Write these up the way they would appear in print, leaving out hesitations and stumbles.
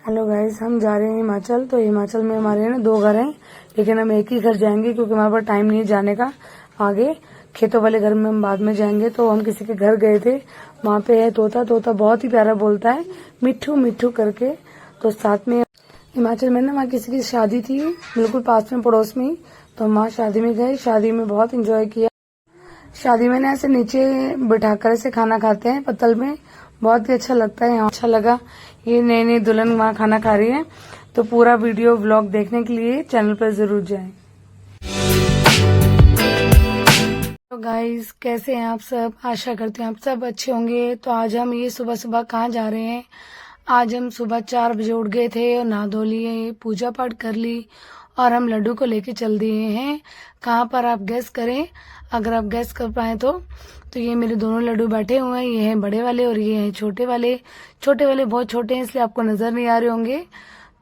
Hello guys, हम जा रहे हैं हिमाचल। तो हिमाचल में हमारे ना 2 घर हैं, लेकिन हम एक ही घर जाएंगे क्योंकि हमारे पास टाइम नहीं है जाने का। आगे खेतों वाले घर में हम बाद में जाएंगे। तो हम किसी के घर गए थे, वहाँ पे है तोता। तोता बहुत ही प्यारा बोलता है, मिट्ठू मिट्ठू करके। तो साथ में हिमाचल में ना वहाँ किसी की शादी थी, बिल्कुल पास में पड़ोस में ही। तो हम वहाँ शादी में गए, शादी में बहुत इंजॉय किया। शादी में ना ऐसे नीचे बिठाकर ऐसे खाना खाते हैं पत्तल में, बहुत ही अच्छा लगता है। यहाँ अच्छा लगा। ये नई नई दुल्हन वहाँ खाना खा रही है। तो पूरा वीडियो व्लॉग देखने के लिए चैनल पर जरूर जाएं। तो गाइस, कैसे हैं आप सब? आशा करते हैं आप सब अच्छे होंगे। तो आज हम ये सुबह सुबह कहाँ जा रहे हैं? आज हम सुबह 4 बजे उठ गए थे और नहा धो लिए, पूजा पाठ कर ली और हम लड्डू को लेके चल दिए हैं। कहाँ पर आप गैस करें, अगर आप गैस कर पाए तो ये मेरे दोनों लड्डू बैठे हुए हैं। ये हैं बड़े वाले और ये हैं छोटे वाले। छोटे वाले बहुत छोटे हैं इसलिए आपको नजर नहीं आ रहे होंगे।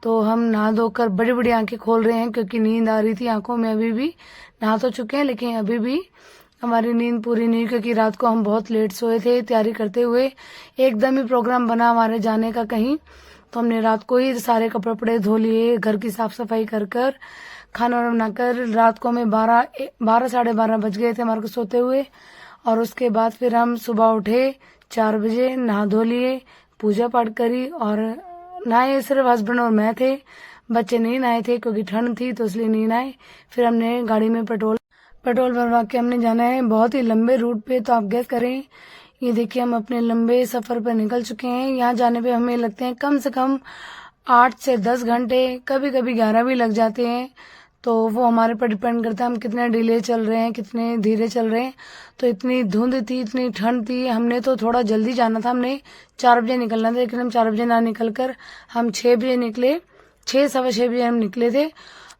तो हम नहा धोकर बड़ी बड़ी आंखें खोल रहे हैं क्योंकि नींद आ रही थी आंखों में। अभी भी नहा तो चुके हैं लेकिन अभी भी हमारी नींद पूरी नहीं, क्योंकि रात को हम बहुत लेट सोए थे तैयारी करते हुए। एकदम ही प्रोग्राम बना हमारे जाने का कहीं, तो हमने रात को ही सारे कपड़े वपड़े धो लिए, घर की साफ सफाई कर कर खाना बनाकर। रात को हमें 12 साढ़े 12 बज गए थे हमारे को सोते हुए। और उसके बाद फिर हम सुबह उठे 4 बजे, नहा धो लिए, पूजा पाठ करी और नहाए। सिर्फ हस्बैंड और मैं थे, बच्चे नहीं नहाए थे क्योंकि ठंड थी तो इसलिए नहीं नहाए। फिर हमने गाड़ी में पेट्रोल भरवा के हमने जाना है बहुत ही लंबे रूट पे। तो आप गैस करें, ये देखिए हम अपने लंबे सफर पर निकल चुके हैं। यहाँ जाने पे हमें लगते हैं कम से कम 8 से 10 घंटे, कभी कभी 11 भी लग जाते हैं। तो वो हमारे पर डिपेंड करता है हम कितने डिले चल रहे हैं, कितने धीरे चल रहे हैं। तो इतनी धुंध थी, इतनी ठंड थी। हमने तो थोड़ा जल्दी जाना था, हमने 4 बजे निकलना था, लेकिन हम 4 बजे ना निकल कर हम 6 बजे निकले। 6 सवा 6 बजे हम निकले थे।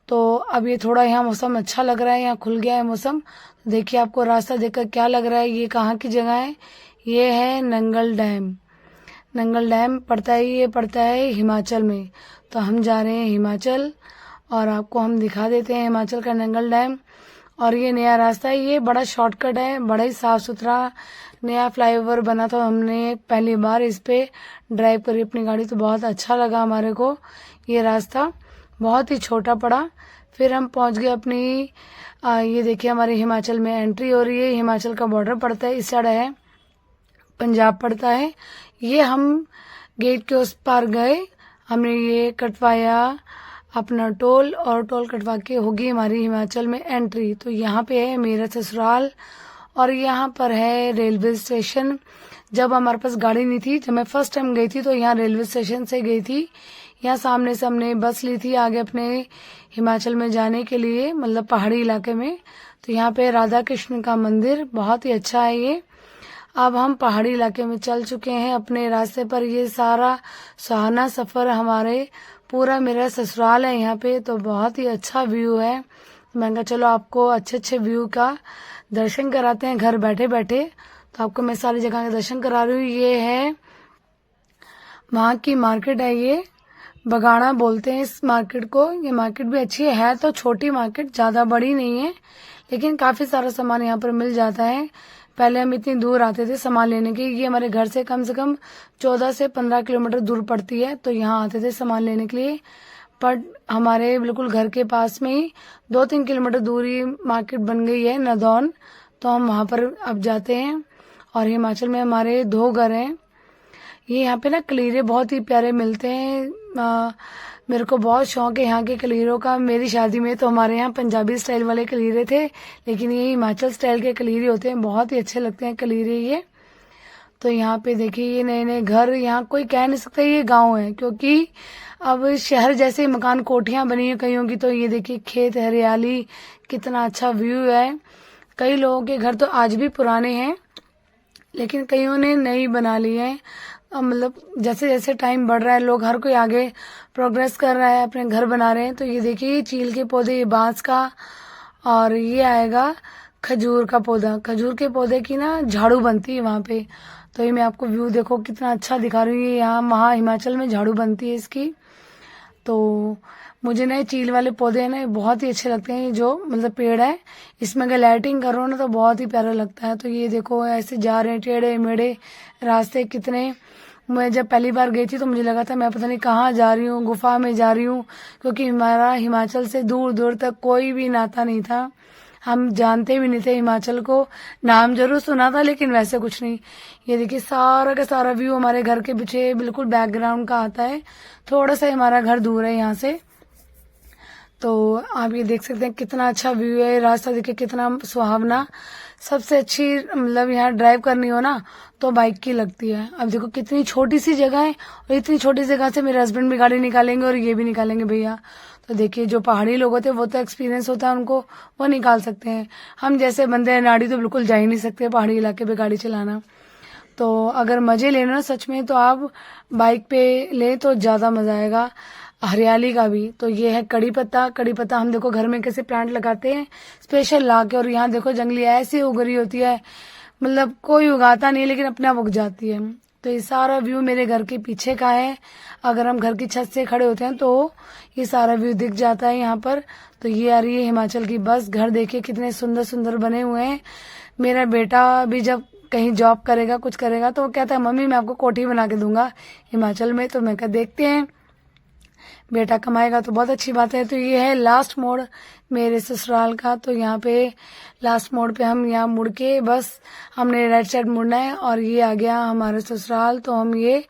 तो अब ये थोड़ा यहाँ मौसम अच्छा लग रहा है, यहाँ खुल गया है मौसम। देखिए आपको रास्ता देखकर क्या लग रहा है, ये कहाँ की जगह है? ये है नंगल डैम। नंगल डैम पड़ता है, ये पड़ता है हिमाचल में। तो हम जा रहे हैं हिमाचल और आपको हम दिखा देते हैं हिमाचल का नंगल डैम। और ये नया रास्ता है, ये बड़ा शॉर्टकट है, बड़ा ही साफ सुथरा नया फ्लाईओवर बना था। हमने पहली बार इस पे ड्राइव करी अपनी गाड़ी, तो बहुत अच्छा लगा हमारे को। ये रास्ता बहुत ही छोटा पड़ा। फिर हम पहुंच गए अपनी ये देखिए हमारे हिमाचल में एंट्री हो रही है। हिमाचल का बॉर्डर पड़ता है, इस साइड है पंजाब पड़ता है। ये हम गेट के उस पार गए, हमने ये कटवाया अपना टोल और टोल कटवा के होगी हमारी हिमाचल में एंट्री। तो यहाँ पे है मेरा ससुराल और यहाँ पर है रेलवे स्टेशन। जब हमारे पास गाड़ी नहीं थी, जब मैं फर्स्ट टाइम गई थी तो यहाँ रेलवे स्टेशन से गई थी। यहाँ सामने से हमने बस ली थी आगे अपने हिमाचल में जाने के लिए, मतलब पहाड़ी इलाके में। तो यहाँ पे राधा कृष्ण का मंदिर बहुत ही अच्छा है ये। अब हम पहाड़ी इलाके में चल चुके हैं अपने रास्ते पर। ये सारा सुहाना सफर हमारे पूरा मेरा ससुराल है यहाँ पे, तो बहुत ही अच्छा व्यू है। मैंने कहा चलो आपको अच्छे अच्छे व्यू का दर्शन कराते हैं घर बैठे बैठे। तो आपको मैं सारी जगह के दर्शन करा रही हूँ। ये है वहाँ की मार्केट है, ये बगाड़ा बोलते हैं इस मार्केट को। ये मार्केट भी अच्छी है, तो छोटी मार्केट, ज्यादा बड़ी नहीं है, लेकिन काफी सारा सामान यहाँ पर मिल जाता है। पहले हम इतनी दूर आते थे सामान लेने के, ये हमारे घर से कम 14 से 15 किलोमीटर दूर पड़ती है। तो यहाँ आते थे सामान लेने के लिए, पर हमारे बिल्कुल घर के पास में ही 2-3 किलोमीटर दूरी मार्केट बन गई है, नदौन। तो हम वहां पर अब जाते हैं। और हिमाचल में हमारे 2 घर हैं। ये यहाँ पे ना कलीरे बहुत ही प्यारे मिलते हैं। मेरे को बहुत शौक है यहाँ के कलीरों का। मेरी शादी में तो हमारे यहाँ पंजाबी स्टाइल वाले कलीरे थे, लेकिन ये हिमाचल स्टाइल के कलीरे होते हैं, बहुत ही अच्छे लगते हैं कलीरे ये। तो यहाँ पे देखिए ये नए नए घर, यहाँ कोई कह नहीं सकता ये गांव है, क्योंकि अब शहर जैसे मकान कोठियां बनी है कईयों की। तो ये देखिए खेत, हरियाली, कितना अच्छा व्यू है। कई लोगों के घर तो आज भी पुराने हैं, लेकिन कईयों ने नई बना ली है। मतलब जैसे जैसे टाइम बढ़ रहा है, लोग हर कोई आगे प्रोग्रेस कर रहा है, अपने घर बना रहे हैं। तो ये देखिए ये चील के पौधे, ये बांस का, और ये आएगा खजूर का पौधा। खजूर के पौधे की ना झाड़ू बनती है वहां पे। तो ये मैं आपको व्यू देखो कितना अच्छा दिखा रही हूँ। ये यहाँ वहाँ हिमाचल में झाड़ू बनती है इसकी। तो मुझे ना चील वाले पौधे ना बहुत ही अच्छे लगते हैं, जो मतलब पेड़ है, इसमें अगर लाइटिंग करो ना तो बहुत ही प्यारा लगता है। तो ये देखो ऐसे जा रहे हैं टेढ़े मेढ़े रास्ते, कितने मैं जब पहली बार गई थी तो मुझे लगा था मैं पता नहीं कहाँ जा रही हूँ, गुफा में जा रही हूँ, क्योंकि हमारा हिमाचल से दूर दूर तक कोई भी नाता नहीं था। हम जानते भी नहीं थे हिमाचल को, नाम जरूर सुना था लेकिन वैसे कुछ नहीं। ये देखिए सारा का सारा व्यू हमारे घर के पीछे बिल्कुल बैकग्राउंड का आता है। थोड़ा सा हमारा घर दूर है यहाँ से, तो आप ये देख सकते हैं कितना अच्छा व्यू है। रास्ता देखिए कितना सुहावना। सबसे अच्छी मतलब यहाँ ड्राइव करनी हो ना तो बाइक की लगती है। अब देखो कितनी छोटी सी जगह है और इतनी छोटी जगह से मेरे हस्बैंड भी गाड़ी निकालेंगे और ये भी निकालेंगे भैया। तो देखिए जो पहाड़ी लोग होते हैं वो तो एक्सपीरियंस होता है उनको, वो निकाल सकते हैं। हम जैसे बंदे हैं नाड़ी तो बिल्कुल जा ही नहीं सकते पहाड़ी इलाके पे गाड़ी चलाना। तो अगर मजे लेना सच में तो आप बाइक पे ले तो ज्यादा मजा आएगा। हरियाली का भी तो ये है कड़ी पत्ता। कड़ी पत्ता हम देखो घर में कैसे प्लांट लगाते हैं स्पेशल ला के, और यहाँ देखो जंगली ऐसी उग रही होती है, मतलब कोई उगाता नहीं लेकिन अपने आप उग जाती है। तो ये सारा व्यू मेरे घर के पीछे का है। अगर हम घर की छत से खड़े होते हैं तो ये सारा व्यू दिख जाता है यहाँ पर। तो ये आ रही है हिमाचल की बस। घर देखिए कितने सुंदर सुंदर बने हुए हैं। मेरा बेटा भी जब कहीं जॉब करेगा कुछ करेगा तो वो कहता है मम्मी मैं आपको कोठी बना के दूंगा हिमाचल में। तो मैं कहा देखते हैं, बेटा कमाएगा तो बहुत अच्छी बात है। तो ये है लास्ट मोड़ मेरे ससुराल का। तो यहाँ पे लास्ट मोड़ पे हम यहाँ मुड़ के बस हमने राइट साइड मुड़ना है और ये आ गया हमारा ससुराल। तो हम ये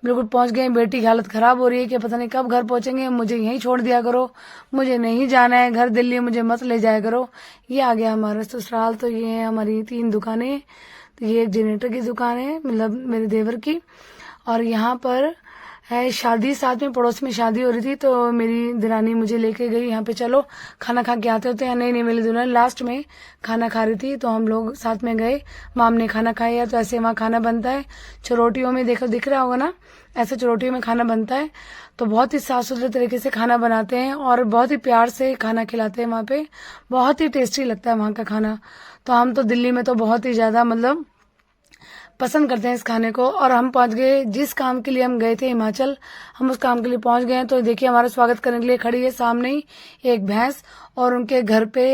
बिल्कुल पहुंच गए। बेटी की हालत खराब हो रही है कि पता नहीं कब घर पहुंचेंगे, मुझे यहीं छोड़ दिया करो, मुझे नहीं जाना है घर दिल्ली, मुझे मत ले जाया करो। ये आ गया हमारा ससुराल। तो ये है हमारी 3 दुकानें। तो ये एक जनरेटर की दुकान है मतलब मेरे देवर की, और यहाँ पर है शादी। साथ में पड़ोस में शादी हो रही थी तो मेरी दिरानी मुझे लेके गई यहाँ पे, चलो खाना खा के आते होते हैं। नहीं मेरी दुल्हन लास्ट में खाना खा रही थी तो हम लोग साथ में गए। माम ने खाना खाया तो ऐसे वहाँ खाना बनता है चरोटियों में, देखो दिख रहा होगा ना, ऐसे चरोटियों में खाना बनता है। तो बहुत ही साफ सुथरे तरीके से खाना बनाते हैं और बहुत ही प्यार से खाना खिलाते हैं वहाँ पे। बहुत ही टेस्टी लगता है वहाँ का खाना। तो हम तो दिल्ली में तो बहुत ही ज्यादा मतलब पसंद करते हैं इस खाने को। और हम पहुंच गए जिस काम के लिए हम गए थे हिमाचल, हम उस काम के लिए पहुंच गए हैं। तो देखिए हमारा स्वागत करने के लिए खड़ी है सामने ही एक भैंस, और उनके घर पे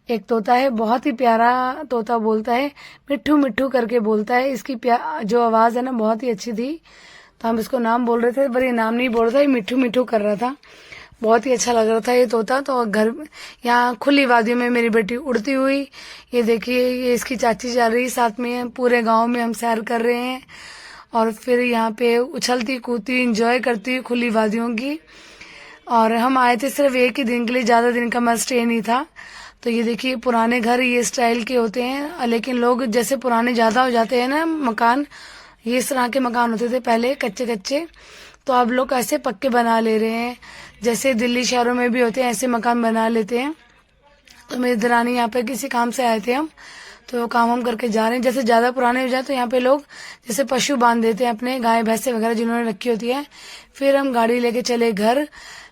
एक तोता है। बहुत ही प्यारा तोता बोलता है, मिट्ठू मिट्ठू करके बोलता है। इसकी जो आवाज है ना बहुत ही अच्छी थी। तो हम इसको नाम बोल रहे थे पर ये नाम नहीं बोल रहा था, ये मिट्ठू मिट्ठू कर रहा था। बहुत ही अच्छा लग रहा था ये तोता। तो घर यहाँ खुली वादियों में मेरी बेटी उड़ती हुई, ये देखिए ये इसकी चाची जा रही साथ में। पूरे गांव में हम सैर कर रहे हैं और फिर यहाँ पे उछलती कूदती इंजॉय करती हुई खुली वादियों की। और हम आए थे सिर्फ एक ही दिन के लिए, ज्यादा दिन का हमारा स्टे नहीं था। तो ये देखिए पुराने घर ये स्टाइल के होते हैं, लेकिन लोग जैसे पुराने ज्यादा हो जाते हैं ना मकान, ये इस तरह के मकान होते थे पहले कच्चे कच्चे, तो अब लोग ऐसे पक्के बना ले रहे हैं। जैसे दिल्ली शहरों में भी होते हैं ऐसे मकान बना लेते हैं। तो मेरी दरानी यहाँ पे किसी काम से आए थे हम, तो काम हम करके जा रहे हैं। जैसे ज्यादा पुराने हो जाए तो यहाँ पे लोग जैसे पशु बांध देते हैं अपने, गाय भैंसे वगैरह जिन्होंने रखी होती है। फिर हम गाड़ी लेके चले घर।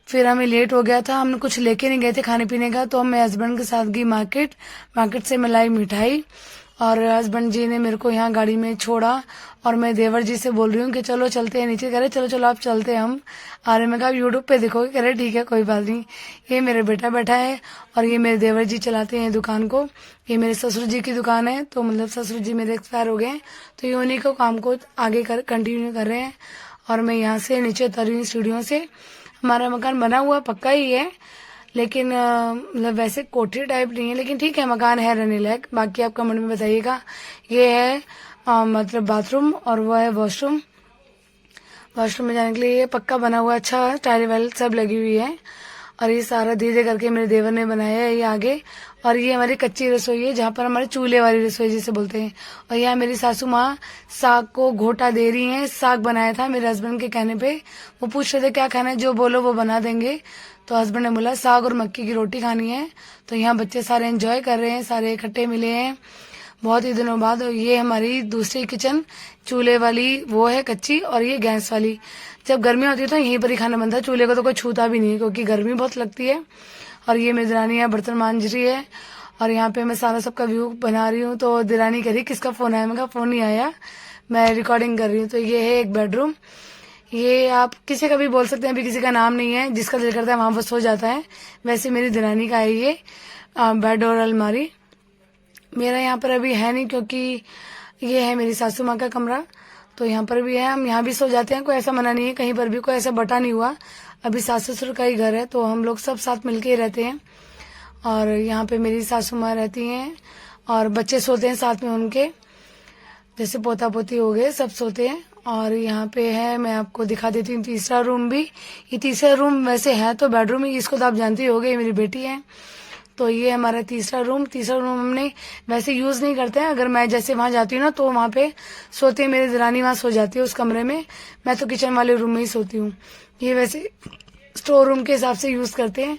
फिर हमें लेट हो गया था, हमने कुछ लेके नहीं गए थे खाने पीने का, तो हम मेरे हस्बैंड के साथ गई मार्केट से मैं लाई मिठाई, और हस्बैंड जी ने मेरे को यहाँ गाड़ी में छोड़ा। और मैं देवर जी से बोल रही हूँ कि चलो चलते हैं नीचे। कह रहे चलो चलो आप चलते हैं हम आ रहे। मैं कहा यूट्यूब पे देखोगे? कह रहे ठीक है कोई बात नहीं। ये मेरे बेटा बैठा है और ये मेरे देवर जी चलाते हैं दुकान को। ये मेरे ससुर जी की दुकान है, तो मतलब ससुर जी मेरे एक्सपायर हो गए हैं, तो ये उन्हीं को काम को आगे कंटिन्यू कर रहे हैं। और मैं यहाँ से नीचे उतर रही हूँ सीढ़ियों से। हमारा मकान बना हुआ पक्का ही है, लेकिन मतलब वैसे कोठी टाइप नहीं है, लेकिन ठीक है मकान है रहने लायक। बाकी आप कमेंट में बताइएगा। ये है मतलब बाथरूम और वो है वॉशरूम। वॉशरूम में जाने के लिए ये पक्का बना हुआ, अच्छा टाइल वाइल सब लगी हुई है। और ये सारा धीरे करके मेरे देवर ने बनाया है ये आगे। और ये हमारी कच्ची रसोई है जहाँ पर हमारे चूल्हे वाली रसोई जिसे बोलते हैं। और यहाँ मेरी सासू माँ साग को घोटा दे रही हैं। साग बनाया था मेरे हस्बैंड के कहने पे, वो पूछ रहे थे क्या खाना है, जो बोलो वो बना देंगे। तो हस्बैंड ने बोला साग और मक्की की रोटी खानी है। तो यहाँ बच्चे सारे एंजॉय कर रहे हैं, सारे इकट्ठे मिले हैं बहुत ही दिनों बाद। ये हमारी दूसरी किचन चूल्हे वाली वो है कच्ची, और ये गैस वाली। जब गर्मी होती है तो यहीं पर ही खाना बनता है, चूल्हे को तो कोई छूता भी नहीं क्योंकि गर्मी बहुत लगती है। और ये मेरी दिरानी है बर्तन मांझ रही है, और यहाँ पे मैं सारा सबका व्यू बना रही हूँ। तो दिरानी कह रही किसका फोन आया? मैं कहा फोन नहीं आया, मैं रिकॉर्डिंग कर रही हूँ। तो ये है एक बेडरूम, ये आप किसी का भी बोल सकते हैं, अभी किसी का नाम नहीं है, जिसका दिल करता है वहां पर सो जाता है। वैसे मेरी दिरानी का है ये बेड और अलमारी। मेरा यहाँ पर अभी है नहीं क्योंकि ये है मेरी सासू माँ का कमरा। तो यहाँ पर भी है, हम यहाँ भी सो जाते हैं, कोई ऐसा मना नहीं है, कहीं पर भी कोई ऐसा बटा नहीं हुआ। अभी सास ससुर का ही घर है तो हम लोग सब साथ मिलके ही रहते हैं। और यहाँ पे मेरी सासू माँ रहती हैं और बच्चे सोते हैं साथ में उनके, जैसे पोता पोती हो गए, सब सोते हैं। और यहाँ पे है, मैं आपको दिखा देती हूँ तीसरा रूम भी। ये तीसरा रूम वैसे है तो बेडरूम ही, इसको तो आप जानते ही होंगे, ये मेरी बेटी है। तो ये हमारा तीसरा रूम हमने वैसे यूज नहीं करते हैं। अगर मैं जैसे वहां जाती हूँ ना तो वहां पे सोते हैं, मेरी दरानी वहां सो जाती है उस कमरे में, मैं तो किचन वाले रूम में ही सोती हूँ। ये वैसे स्टोर रूम के हिसाब से यूज करते हैं।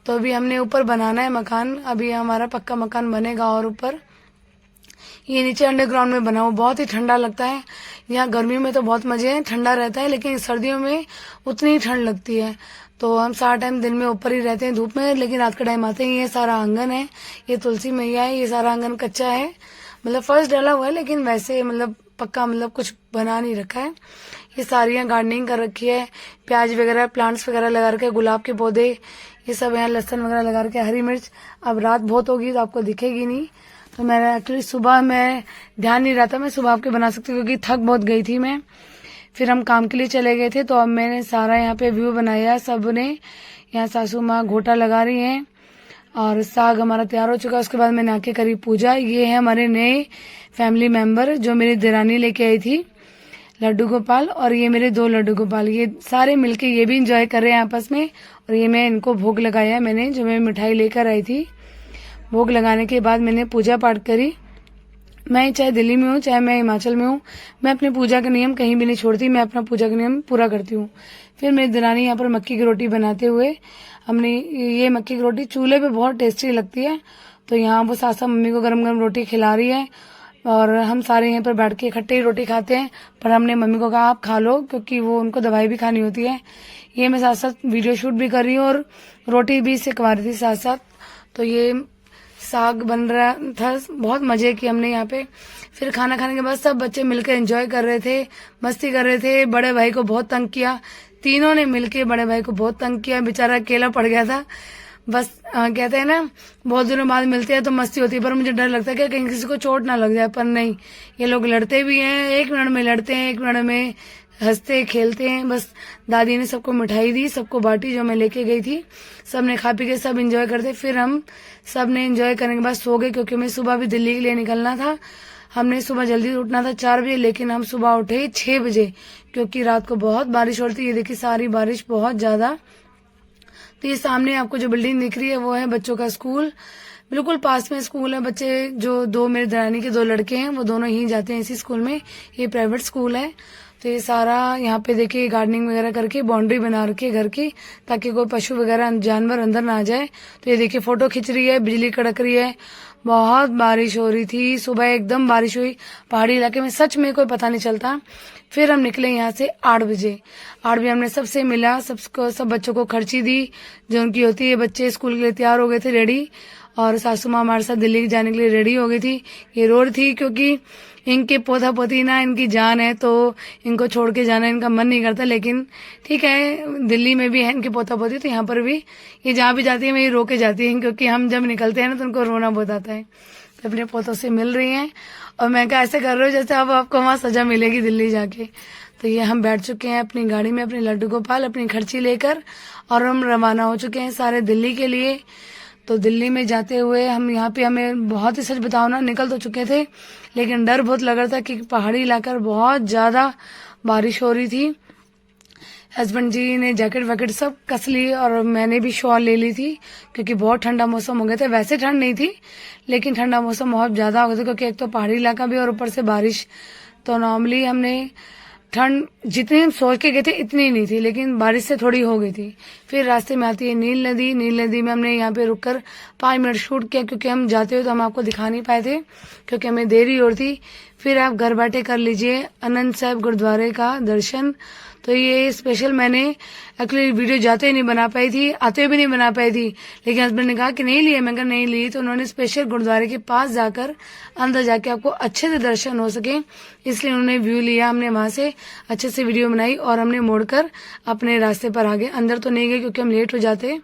तो अभी हमने ऊपर बनाना है मकान, अभी हमारा पक्का मकान बनेगा। और ऊपर ये नीचे अंडरग्राउंड में बना हुआ, बहुत ही ठंडा लगता है। यहाँ गर्मियों में तो बहुत मजे हैं, ठंडा रहता है, लेकिन सर्दियों में उतनी ही ठंड लगती है। तो हम सारा टाइम दिन में ऊपर ही रहते हैं धूप में, लेकिन रात के टाइम आते हैं। ये सारा आंगन है, ये तुलसी मैया है, ये सारा आंगन कच्चा है, मतलब फर्श डाला हुआ है, लेकिन वैसे मतलब पक्का मतलब कुछ बना नहीं रखा है। ये सारी यहाँ गार्डनिंग कर रखी है, प्याज वगैरह, प्लांट्स वगैरह लगा रखे, गुलाब के पौधे, ये सब यहाँ लहसुन वगैरह लगा रखे, हरी मिर्च। अब रात बहुत होगी तो आपको दिखेगी नहीं, तो मेरा एक्चुअली सुबह मैं ध्यान नहीं रहा था, मैं सुबह आपके बना सकती हूँ क्योंकि थक बहुत गई थी मैं। फिर हम काम के लिए चले गए थे, तो अब मैंने सारा यहाँ पे व्यू बनाया सबने। यहाँ सासू माँ घोटा लगा रही हैं और साग हमारा तैयार हो चुका है। उसके बाद मैंने आके करी पूजा। ये है हमारे नए फैमिली मेंबर जो मेरी देरानी लेके आई थी, लड्डू गोपाल, और ये मेरे 2 लड्डू गोपाल, ये सारे मिलके ये भी इंजॉय कर रहे हैं आपस में। और ये मैं इनको भोग लगाया मैंने, जो मैं मिठाई लेकर आई थी। भोग लगाने के बाद मैंने पूजा पाठ करी। मैं चाहे दिल्ली में हूँ चाहे मैं हिमाचल में हूँ, मैं अपने पूजा का नियम कहीं भी नहीं छोड़ती, मैं अपना पूजा का नियम पूरा करती हूँ। फिर मेरी दरानी यहाँ पर मक्की की रोटी बनाते हुए, हमने ये मक्की की रोटी चूल्हे पे बहुत टेस्टी लगती है, तो यहाँ वो सासा मम्मी को गरम गरम रोटी खिला रही है और हम सारे यहाँ पर बैठ के इकट्ठे ही रोटी खाते हैं। पर हमने मम्मी को कहा आप खा लो, क्योंकि वो उनको दवाई भी खानी होती है। ये मैं साथ साथ वीडियो शूट भी कर रही हूँ और रोटी भी सिखवा रही थी साथ साथ। तो ये साग बन रहा था, बहुत मजे किए हमने यहाँ पे। फिर खाना खाने के बाद सब बच्चे मिलकर एंजॉय कर रहे थे, मस्ती कर रहे थे। बड़े भाई को बहुत तंग किया, तीनों ने मिलके बड़े भाई को बहुत तंग किया, बेचारा अकेला पड़ गया था। बस कहते हैं ना बहुत दिनों बाद मिलते हैं तो मस्ती होती है, पर मुझे डर लगता है कि कहीं किसी को चोट ना लग जाए। पर नहीं, ये लोग लड़ते भी हैं, 1 मिनट में लड़ते हैं, 1 मिनट में हंसते खेलते हैं। बस दादी ने सबको मिठाई दी, सबको बांटी जो मैं लेके गई थी, सबने खा पी के सब एंजॉय करते। फिर हम सब ने एंजॉय करने के बाद सो गए, क्योंकि हमें सुबह भी दिल्ली के लिए निकलना था। हमने सुबह जल्दी उठना था 4 बजे, लेकिन हम सुबह उठे 6 बजे, क्योंकि रात को बहुत बारिश हो रही थी। ये देखिए सारी बारिश बहुत ज्यादा। तो ये सामने आपको जो बिल्डिंग दिख रही है वो है बच्चों का स्कूल, बिल्कुल पास में स्कूल है। बच्चे जो 2 मेरे दरानी के 2 लड़के हैं वो दोनों ही जाते हैं इसी स्कूल में, ये प्राइवेट स्कूल है। तो ये सारा यहाँ पे देखिए गार्डनिंग वगैरह करके बाउंड्री बना रखी है घर की, ताकि कोई पशु वगैरह जानवर अंदर ना आ जाए। तो ये देखिए फोटो खिंच रही है, बिजली कड़क रही है, बहुत बारिश हो रही थी सुबह, एकदम बारिश हुई। पहाड़ी इलाके में सच में कोई पता नहीं चलता। फिर हम निकले यहाँ से 8 बजे। 8 बजे हमने सबसे मिला, सब बच्चों को खर्ची दी जो उनकी होती है। बच्चे स्कूल के लिए तैयार हो गए थे रेडी, और सासू माँ हमारे साथ दिल्ली जाने के लिए रेडी हो गई थी। ये रो रही थी क्योंकि इनके पोता पोती ना इनकी जान है, तो इनको छोड़ के जाना इनका मन नहीं करता। लेकिन ठीक है, दिल्ली में भी है इनके पोता पोती, तो यहाँ पर भी ये जहाँ भी जाती है मेरी रो के जाती है, क्योंकि हम जब निकलते हैं ना तो उनको रोना बहुत आता है। तो अपने पोतों से मिल रही हैं, और मैं क्या ऐसे कर रही हूँ जैसे अब आपको वहाँ सजा मिलेगी दिल्ली जाके। तो ये हम बैठ चुके हैं अपनी गाड़ी में, अपने लड्डू गोपाल अपनी खर्ची लेकर, और हम रवाना हो चुके हैं सारे दिल्ली के लिए। तो दिल्ली में जाते हुए हम यहाँ पे, हमें बहुत ही सच बताओ ना, निकल तो चुके थे, लेकिन डर बहुत लग रहा था कि पहाड़ी इलाका बहुत ज्यादा बारिश हो रही थी। हस्बैंड जी ने जैकेट वैकेट सब कस ली, और मैंने भी शॉल ले ली थी, क्योंकि बहुत ठंडा मौसम हो गया था। वैसे ठंड नहीं थी, लेकिन ठंडा मौसम बहुत ज्यादा हो गया था, क्योंकि एक तो पहाड़ी इलाका भी और ऊपर से बारिश। तो नॉर्मली हमने ठंड जितनी हम सोच के गए थे इतनी नहीं थी, लेकिन बारिश से थोड़ी हो गई थी। फिर रास्ते में आती है नील नदी, नील नदी में हमने यहाँ पे रुककर 5 मिनट शूट किया, क्योंकि हम जाते हुए तो हम आपको दिखा नहीं पाए थे, क्योंकि हमें देरी हो रही थी। फिर आप घर बैठे कर लीजिए आनंद साहिब गुरुद्वारे का दर्शन। तो ये स्पेशल मैंने एक्चुअली वीडियो जाते ही नहीं बना पाई थी, आते हुए भी नहीं बना पाई थी, लेकिन हस्बैंड ने कहा कि नहीं लिए, मैं कहा नहीं ली। तो उन्होंने स्पेशल गुरुद्वारे के पास जाकर अंदर जाके आपको अच्छे से दर्शन हो सके, इसलिए उन्होंने व्यू लिया। हमने वहां से अच्छे से वीडियो बनाई और हमने मोड़कर अपने रास्ते पर आ गए। अंदर तो नहीं गए क्योंकि हम लेट हो जाते,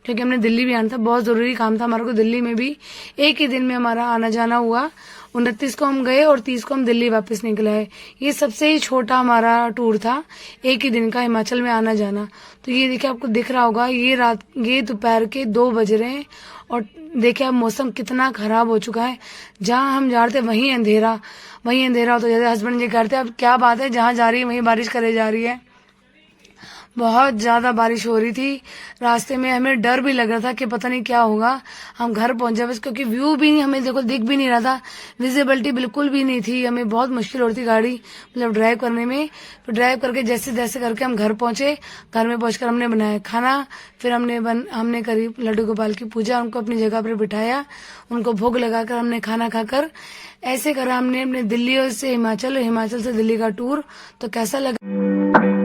क्योंकि हमने दिल्ली भी आना था, बहुत जरूरी काम था हमारे को। दिल्ली में भी एक ही दिन में हमारा आना जाना हुआ, 29 को हम गए और 30 को हम दिल्ली वापस निकल आए। ये सबसे ही छोटा हमारा टूर था, एक ही दिन का हिमाचल में आना जाना। तो ये देखिए आपको दिख रहा होगा, ये दोपहर के 2 बज रहे हैं और देखिए अब मौसम कितना खराब हो चुका है। जहाँ हम जा रहे थे वहीं अंधेरा हो। तो जैसे हस्बैंड जी कहते अब क्या बात है, जहाँ जा रही है वहीं बारिश करे जा रही है। बहुत ज्यादा बारिश हो रही थी, रास्ते में हमें डर भी लग रहा था कि पता नहीं क्या होगा। हम घर पहुंचे बस, क्योंकि व्यू भी नहीं, हमें देखो दिख भी नहीं रहा था, विजिबिलिटी बिल्कुल भी नहीं थी। हमें बहुत मुश्किल हो रही थी गाड़ी मतलब ड्राइव करने में। तो ड्राइव करके जैसे जैसे करके हम घर पहुंचे। घर में पहुंचकर हमने बनाया खाना, फिर हमने करी लड्डू गोपाल की पूजा, उनको अपनी जगह पर बिठाया, उनको भोग लगाकर हमने खाना खाकर ऐसे करा हमने अपने दिल्ली से हिमाचल और हिमाचल से दिल्ली का टूर। तो कैसा लगा